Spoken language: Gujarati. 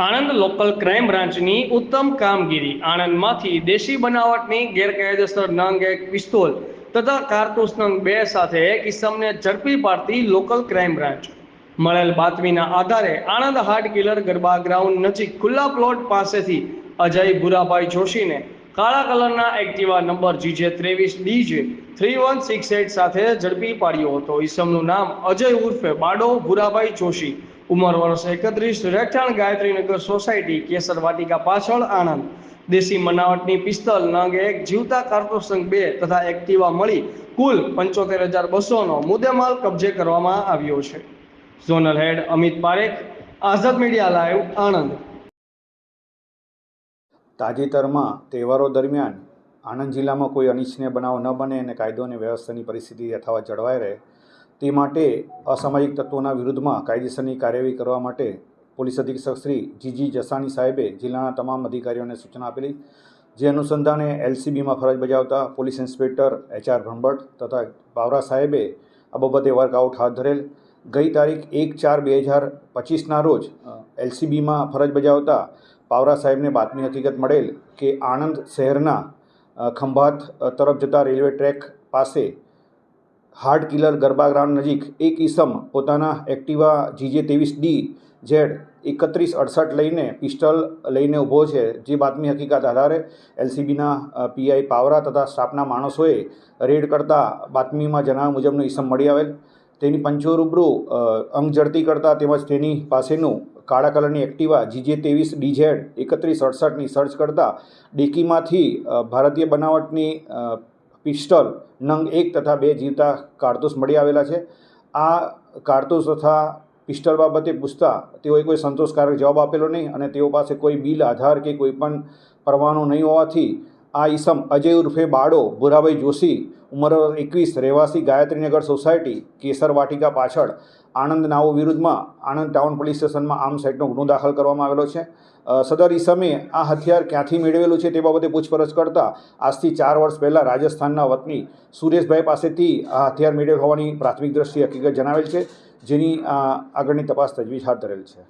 આણંદ લોકલ ક્રાઇમ બ્રાન્ચની ઉત્તમ કામગીરી. આણંદમાંથી દેશી બનાવટની ગેરકાયદેસર નંગ 1 પિસ્તોલ તથા કારતૂસ નંગ 2 સાથે એક ઇસમને ઝડપી પાડતી લોકલ ક્રાઇમ બ્રાન્ચ. મળેલ બાતમીના આધારે Anand heart killer garba ground નજીક ખુલ્લા પ્લોટ પાસેથી અજય ભુરાભાઈ જોશીને કાળા કલરના એક્ટિવા નંબર GJ23DJ 3168 સાથે ઝડપી પાડ્યો હતો. ઇસમનું નામ અજય ઉર્ફે બાડો ભુરાભાઈ જોશી, ઉંમર વર્ષ 31, રહેઠાણ ગાયત્રીનગર સોસાયટી, કેસર વાટિકા પાછળ, આણંદ. દેશી બનાવટની પિસ્તલ નંગ 1, જીવતા કારતૂસ નંગ 2 તથા એક્ટિવા મળી કુલ 75,200નો મુદ્દેમાલ કબજે કરવામાં આવ્યો છે. ઝોનલ હેડ અમિત પારેખ, આઝાદ મીડિયા લાઈવ, આણંદ. તાજેતરમાં તહેવારો દરમિયાન આણંદ જિલ્લામાં કોઈ અનિચ્છનીય બનાવ ન બને અને કાયદો અને વ્યવસ્થાની પરિસ્થિતિ યથાવત જળવાઈ રહે તે માટે અસામાજિક તત્વોના વિરુદ્ધમાં કાયદેસરની કાર્યવાહી કરવા માટે પોલીસ અધિક્ષક શ્રી જીજી જસાણી સાહેબે જિલ્લાના તમામ અધિકારીઓને સૂચના આપેલી, જે અનુસંધાને એલસીબીમાં ફરજ બજાવતા પોલીસ ઇન્સ્પેક્ટર HR ભણભટ્ટ તથા પાવરા સાહેબે આ બાબતે વર્કઆઉટ હાથ ધરેલ. ગઈ તારીખ 1/4/2025ના રોજ એલસીબીમાં ફરજ બજાવતા પાવરા સાહેબને બાતમી હકીકત મળેલ કે આણંદ શહેરના ખંભાત તરફ જતા રેલવે ટ્રેક પાસે હાર્ટ કિલર ગરબા ગ્રાઉન્ડ નજીક એક ઈસમ પોતાના એક્ટિવા GJ23DZ 3168 લઈને પિસ્ટલ લઈને ઊભો છે. જે બાતમી હકીકત આધારે એલસીબીના PI પાવરા તથા સ્ટાફના માણસોએ રેડ કરતા બાતમીમાં જણાવ્યા મુજબનો ઈસમ મળી આવેલ. તેની પંચો રૂબરૂ અંગ ઝડતી કરતા તેમજ તેની પાસેનું કાળા કલરની એક્ટિવા GJ23DZ 3168ની સર્ચ કરતા ડેકીમાંથી ભારતીય બનાવટની પિસ્ટલ નંગ 1 તથા 2 જીવતા કારતૂસ મળી આવેલા છે. આ કારતૂસ તથા પિસ્ટલ બાબતે પૂછતા તેઓએ કોઈ સંતોષકારક જવાબ આપેલો નહીં અને તેઓ પાસે કોઈ બિલ, આધાર કે કોઈ પણ પરવાનો નહીં હોવાથી આ ઈસમ અજય ઉર્ફે બાડો ભુરાભાઈ જોશી, ઉંમર 21, રહેવાસી ગાયત્રીનગર સોસાયટી, કેસર વાટિકા પાછળ, આણંદ નાઓ વિરુદ્ધમાં આણંદ ટાઉન પોલીસ સ્ટેશનમાં આર્મ્સ એક્ટનો ગુનો દાખલ કરવામાં આવેલો છે. સદર ઈસમે આ હથિયાર ક્યાંથી મેળવેલું છે તે બાબતે પૂછપરછ કરતા આજથી 4 વર્ષ પહેલાં રાજસ્થાનના વતની સુરેશભાઈ પાસેથી આ હથિયાર મેળવેલ હોવાની પ્રાથમિક દ્રષ્ટિએ હકીકત જણાવેલ છે, જેની આગળની તપાસ તજવીજ હાથ ધરેલ છે.